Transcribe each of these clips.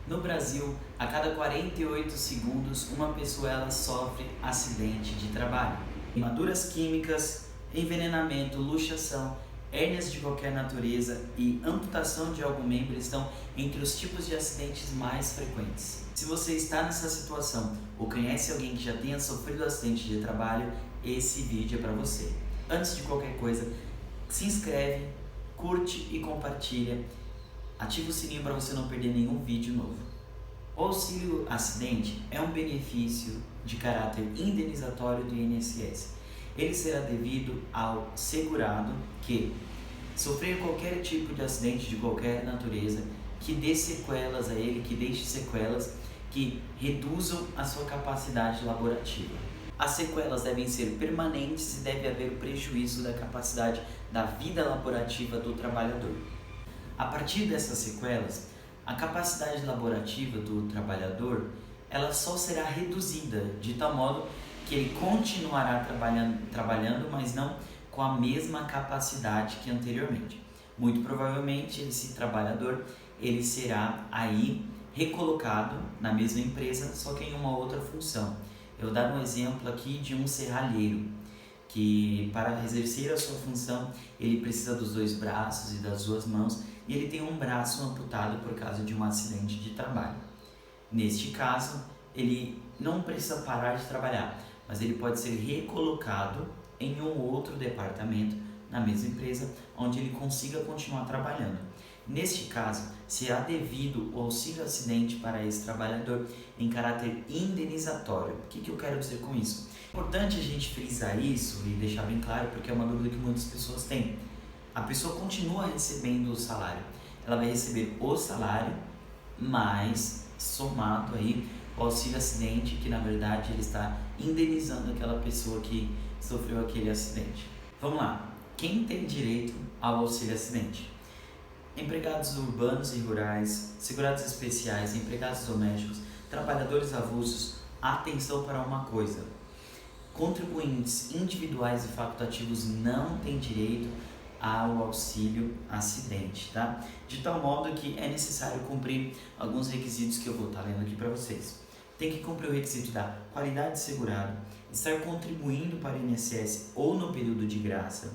No Brasil, a cada 48 segundos, uma pessoa ela sofre acidente de trabalho. Queimaduras químicas, envenenamento, luxação, hérnias de qualquer natureza e amputação de algum membro estão entre os tipos de acidentes mais frequentes. Se você está nessa situação ou conhece alguém que já tenha sofrido acidente de trabalho, esse vídeo é para você. Antes de qualquer coisa, se inscreve, curte e compartilha. Ativa o sininho para você não perder nenhum vídeo novo. O auxílio acidente é um benefício de caráter indenizatório do INSS. Ele será devido ao segurado que sofrer qualquer tipo de acidente de qualquer natureza, que dê sequelas a ele, que deixe sequelas que reduzam a sua capacidade laborativa. As sequelas devem ser permanentes e deve haver o prejuízo da capacidade da vida laborativa do trabalhador. A partir dessas sequelas, a capacidade laborativa do trabalhador ela só será reduzida de tal modo que ele continuará trabalhando, mas não com a mesma capacidade que anteriormente. Muito provavelmente esse trabalhador ele será aí recolocado na mesma empresa, só que em uma outra função. Eu vou dar um exemplo aqui de um serralheiro, que para exercer a sua função ele precisa dos dois braços e das duas mãos e ele tem um braço amputado por causa de um acidente de trabalho. Neste caso, ele não precisa parar de trabalhar, mas ele pode ser recolocado em um outro departamento na mesma empresa onde ele consiga continuar trabalhando. Neste caso, será devido o auxílio acidente para esse trabalhador em caráter indenizatório. O que eu quero dizer com isso? É importante a gente frisar isso e deixar bem claro, porque é uma dúvida que muitas pessoas têm. A pessoa continua recebendo o salário. Ela vai receber o salário, mais somado aí o auxílio acidente, que na verdade ele está indenizando aquela pessoa que sofreu aquele acidente. Vamos lá. Quem tem direito ao auxílio acidente? Empregados urbanos e rurais, segurados especiais, empregados domésticos, trabalhadores avulsos. Atenção para uma coisa: contribuintes individuais e facultativos não têm direito ao auxílio acidente, tá? De tal modo que é necessário cumprir alguns requisitos que eu vou estar lendo aqui para vocês. Tem que cumprir o requisito da qualidade de segurado, estar contribuindo para o INSS ou no período de graça,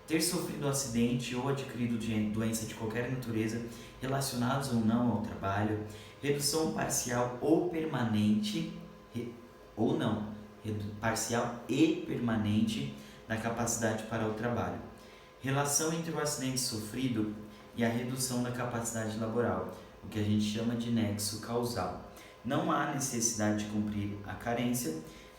ter sofrido acidente ou adquirido doença de qualquer natureza relacionados ou não ao trabalho, redução parcial ou permanente, ou não, parcial e permanente da capacidade para o trabalho, relação entre o acidente sofrido e a redução da capacidade laboral, o que a gente chama de nexo causal. Não há necessidade de cumprir a carência,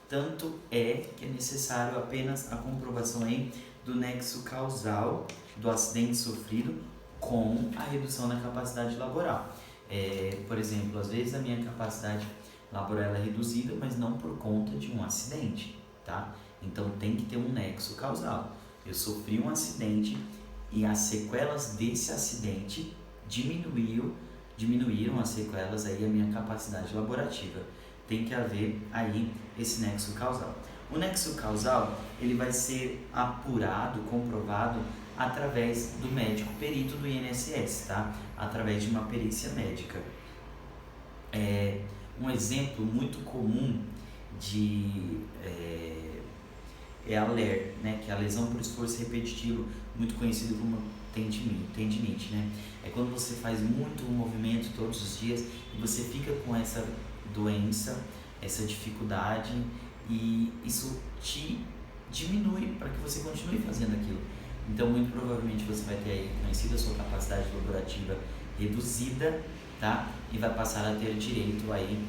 tanto é que é necessário apenas a comprovação aí do nexo causal do acidente sofrido com a redução da capacidade laboral. Por exemplo, às vezes a minha capacidade laboral é reduzida, mas não por conta de um acidente, tá? Então tem que ter um nexo causal. Eu sofri um acidente e as sequelas desse acidente diminuíram as sequelas aí a minha capacidade laborativa. Tem que haver aí esse nexo causal. O nexo causal ele vai ser apurado, comprovado através do médico perito do INSS, tá? Através de uma perícia médica. Um exemplo muito comum é a LER, né? Que é a lesão por esforço repetitivo, muito conhecido como tendinite, né? É quando você faz muito movimento todos os dias e você fica com essa doença, essa dificuldade, e isso te diminui para que você continue fazendo aquilo. Então, muito provavelmente você vai ter aí reconhecido a sua capacidade laborativa reduzida, tá? E vai passar a ter direito aí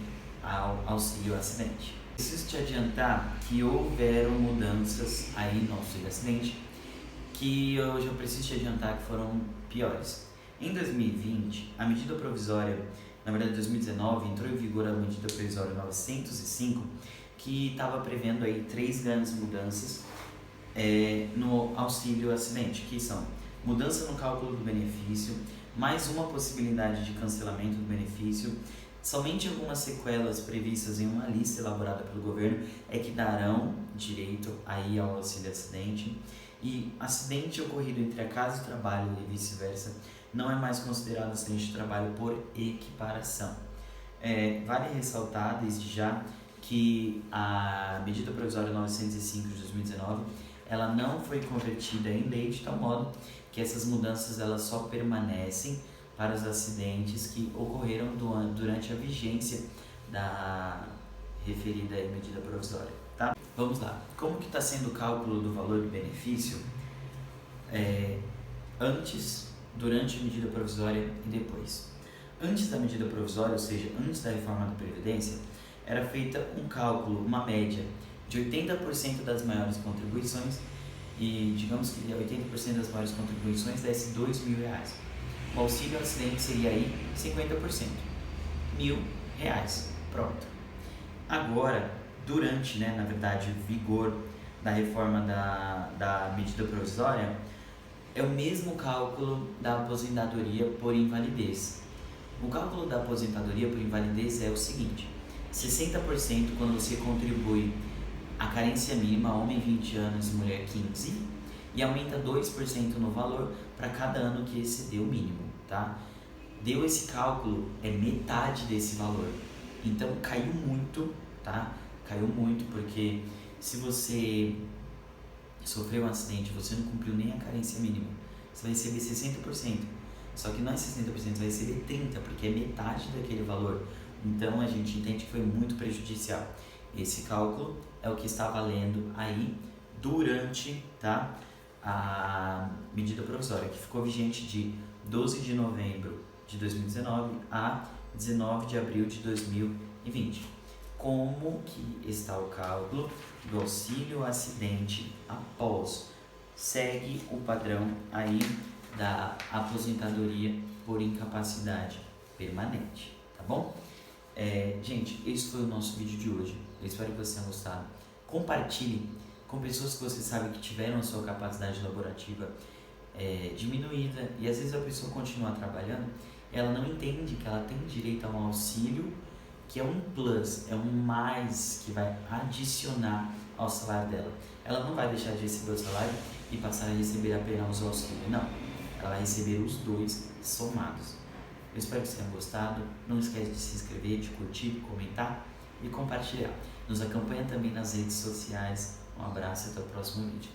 ao auxílio acidente. Preciso te adiantar que houveram mudanças aí no auxílio acidente, que eu já preciso te adiantar que foram piores. Em 2020, a medida provisória, na verdade em 2019, entrou em vigor a medida provisória 905, que estava prevendo aí 3 grandes mudanças no auxílio acidente, que são mudança no cálculo do benefício, mais uma possibilidade de cancelamento do benefício, somente algumas sequelas previstas em uma lista elaborada pelo governo é que darão direito aí ao auxílio acidente, e acidente ocorrido entre a casa e o trabalho e vice-versa não é mais considerado acidente de trabalho por equiparação. Vale ressaltar desde já que a medida provisória 905 de 2019 ela não foi convertida em lei de tal modo que essas mudanças elas só permanecem para os acidentes que ocorreram durante a vigência da referida medida provisória, tá? Vamos lá. Como que está sendo o cálculo do valor do benefício antes, durante a medida provisória e depois? Antes da medida provisória, ou seja, antes da reforma da Previdência, era feita um cálculo, uma média de 80% das maiores contribuições e digamos que 80% das maiores contribuições desse R$2.000. O auxílio ao acidente seria aí 50%, R$1.000, pronto. Agora, durante, na verdade, o vigor da reforma da medida provisória, é o mesmo cálculo da aposentadoria por invalidez. O cálculo da aposentadoria por invalidez é o seguinte: 60% quando você contribui a carência mínima, homem 20 anos, mulher 15, e aumenta 2% no valor para cada ano que exceder o mínimo, tá? Deu esse cálculo, é metade desse valor. Então caiu muito, tá? Caiu muito porque se você sofreu um acidente, você não cumpriu nem a carência mínima, você vai receber 60%. Só que não é 60%, você vai receber 30%, porque é metade daquele valor. Então a gente entende que foi muito prejudicial. Esse cálculo é o que está valendo aí durante, tá, a medida provisória, que ficou vigente de 12 de novembro de 2019 a 19 de abril de 2020. Como que está o cálculo do auxílio acidente após? Segue o padrão aí da aposentadoria por incapacidade permanente, tá bom? Gente, esse foi o nosso vídeo de hoje. Eu espero que vocês tenham gostado. Compartilhe com pessoas que você sabe que tiveram a sua capacidade laborativa diminuída e às vezes a pessoa continua trabalhando, ela não entende que ela tem direito a um auxílio que é um plus, é um mais que vai adicionar ao salário dela. Ela não vai deixar de receber o salário e passar a receber apenas o auxílio, não. Ela vai receber os dois somados. Eu espero que vocês tenham gostado. Não esquece de se inscrever, de curtir, comentar e compartilhar. Nos acompanha também nas redes sociais. Um abraço e até o próximo vídeo.